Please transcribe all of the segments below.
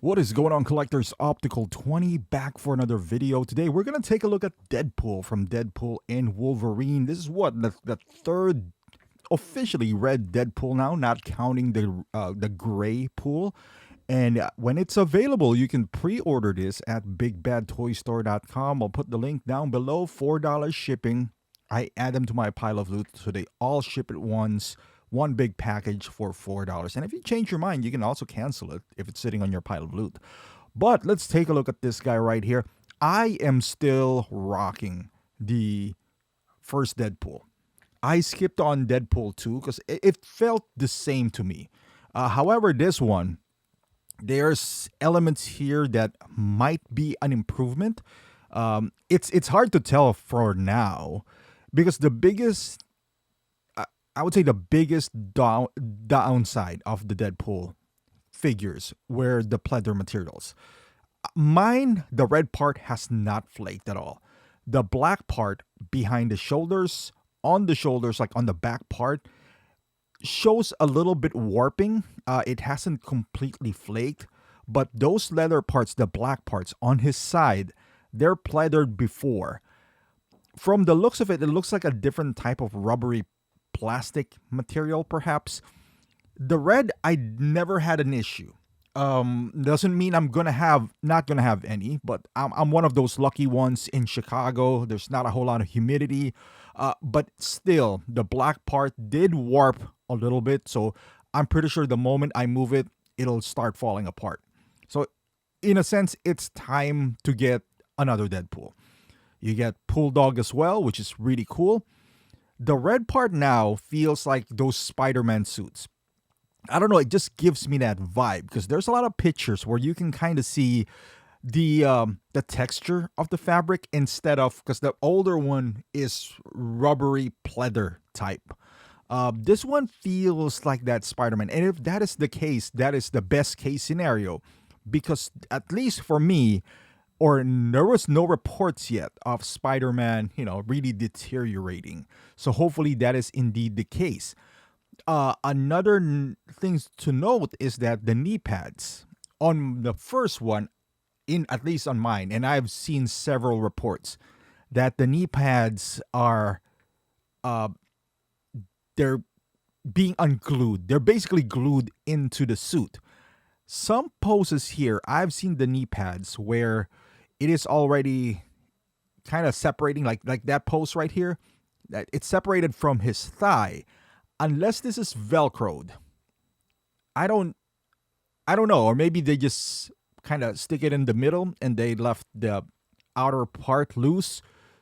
What is going on, collectors? Optical 20 back for another video. Today we're going to take a look at Deadpool from Deadpool and Wolverine. This is what the third officially red Deadpool now, not counting the gray pool. And when it's available, you can pre-order this at bigbadtoystore.com. I'll put the link down below. $4 shipping. I add them to my pile of loot so they all ship at once. One big package for $4. And if you change your mind, you can also cancel it if it's sitting on your pile of loot. But let's take a look at this guy right here. I am still rocking the first Deadpool. I skipped on Deadpool 2 because it felt the same to me. However, this one, there's elements here that might be an improvement. It's hard to tell for now because the biggest... I would say the biggest downside of the Deadpool figures were the pleather materials. Mine, the red part has not flaked at all. The black part behind the shoulders, on the shoulders, like on the back part, shows a little bit warping. It hasn't completely flaked, but those leather parts, the black parts on his side, they're pleathered before. From the looks of it, it looks like a different type of rubbery plastic material, perhaps. The red, I never had an issue. Doesn't mean I'm not gonna have any, but I'm one of those lucky ones in Chicago. There's not a whole lot of humidity, but still, the black part did warp a little bit. So I'm pretty sure the moment I move it, it'll start falling apart. So in a sense, it's time to get another Deadpool. You get Pool Dog as well, which is really cool. The red part now feels like those Spider-Man suits. I don't know, it just gives me that vibe because there's a lot of pictures where you can kind of see the texture of the fabric instead of, because the older one is rubbery pleather type. This one feels like that Spider-Man, and if that is the case, that is the best case scenario because at least for me, or there was no reports yet of Spider-Man, really deteriorating. So hopefully that is indeed the case. Another thing to note is that the knee pads on the first one, at least on mine, and I've seen several reports that the knee pads are, they're being unglued. They're basically glued into the suit. Some poses here, I've seen the knee pads where it is already kind of separating, like that pose right here. That it's separated from his thigh, unless this is Velcroed. I don't know, or maybe they just kind of stick it in the middle and they left the outer part loose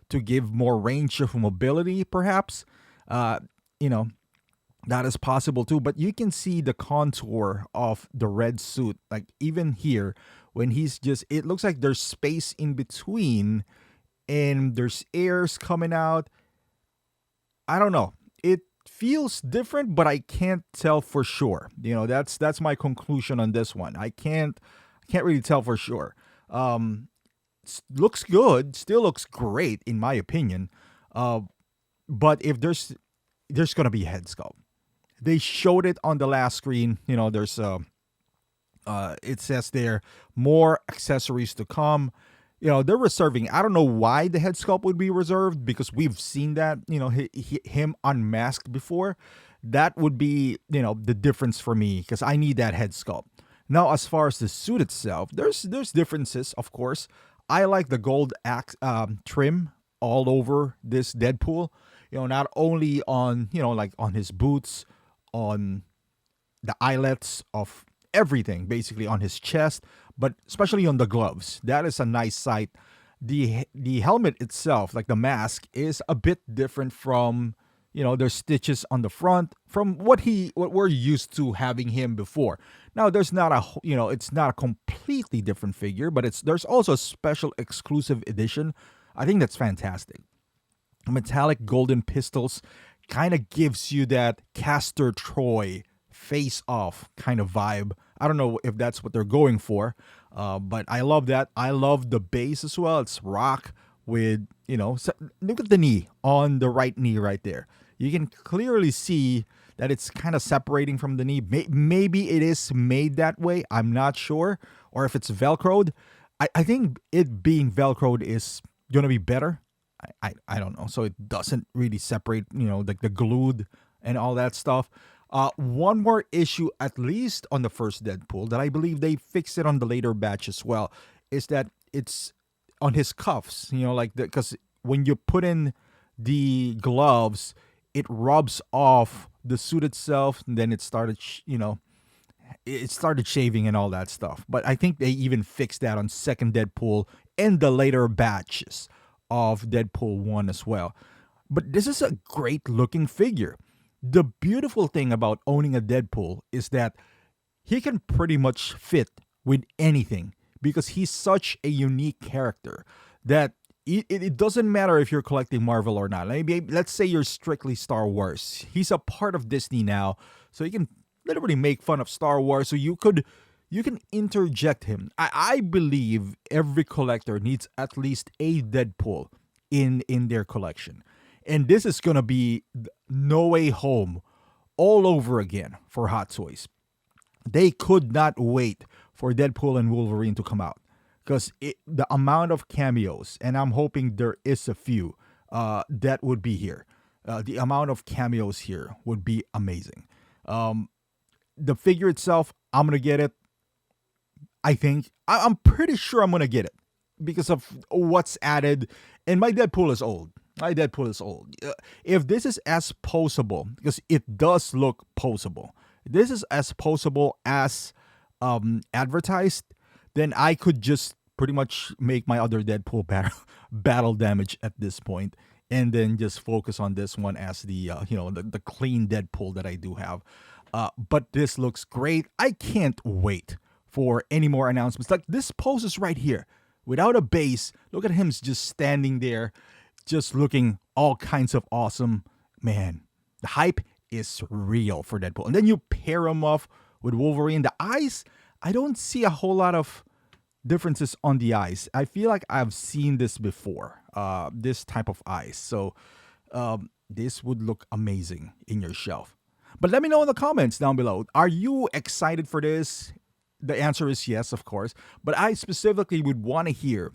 to give more range of mobility, perhaps. That is possible too. But you can see the contour of the red suit, like even here. When it looks like there's space in between and there's airs coming out. I don't know. It feels different, but I can't tell for sure. That's my conclusion on this one. I can't really tell for sure. Looks good, still looks great in my opinion. But if there's going to be a head sculpt. They showed it on the last screen. There's it says there more accessories to come. They're reserving. I don't know why the head sculpt would be reserved because we've seen that, him unmasked before. That would be, the difference for me because I need that head sculpt. Now, as far as the suit itself, there's differences, of course. I like the gold trim all over this Deadpool. Not only on, like on his boots, on the eyelets of everything, basically on his chest, but especially on the gloves. That is a nice sight. The helmet itself, like the mask, is a bit different from, there's stitches on the front from what we're used to having him before. Now there's not it's not a completely different figure, but there's also a special exclusive edition. I think that's fantastic. Metallic golden pistols kind of gives you that Castor Troy face off kind of vibe. I don't know if that's what they're going for, but I love that. I love the base as well. It's rock with, look at the knee on the right knee right there. You can clearly see that it's kind of separating from the knee. Maybe it is made that way. I'm not sure. Or if it's Velcroed. I think it being Velcroed is going to be better. I don't know. So it doesn't really separate, like the glued and all that stuff. One more issue, at least on the first Deadpool, that I believe they fixed it on the later batch as well, is that it's on his cuffs, because when you put in the gloves, it rubs off the suit itself, and then it started, it started shaving and all that stuff. But I think they even fixed that on second Deadpool and the later batches of Deadpool 1 as well. But this is a great looking figure. The beautiful thing about owning a Deadpool is that he can pretty much fit with anything because he's such a unique character that it doesn't matter if you're collecting Marvel or not. Maybe let's say you're strictly Star Wars. He's a part of Disney now, so you can literally make fun of Star Wars. So you can interject him. I believe every collector needs at least a Deadpool in their collection. And this is going to be No Way Home all over again for Hot Toys. They could not wait for Deadpool and Wolverine to come out because the amount of cameos, and I'm hoping there is a few that would be here. The amount of cameos here would be amazing. The figure itself, I'm going to get it. I think. I'm pretty sure I'm going to get it because of what's added. And my Deadpool is old. If this is as poseable, because it does look poseable, this is as poseable as advertised, then I could just pretty much make my other Deadpool battle damage at this point, and then just focus on this one as the the clean Deadpool that I do have. But this looks great. I can't wait for any more announcements. Like this pose is right here, without a base. Look at him just standing there, just looking all kinds of awesome. Man, the hype is real for Deadpool. And then you pair him off with Wolverine. The eyes, I don't see a whole lot of differences on the eyes. I feel like I've seen this before, this type of eyes. So this would look amazing in your shelf. But let me know in the comments down below. Are you excited for this? The answer is yes, of course. But I specifically would want to hear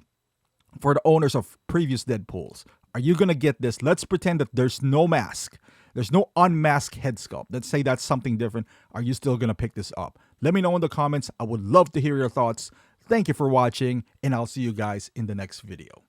for the owners of previous Deadpools. Are you going to get this? Let's pretend that there's no mask. There's no unmasked head sculpt. Let's say that's something different. Are you still going to pick this up? Let me know in the comments. I would love to hear your thoughts. Thank you for watching, and I'll see you guys in the next video.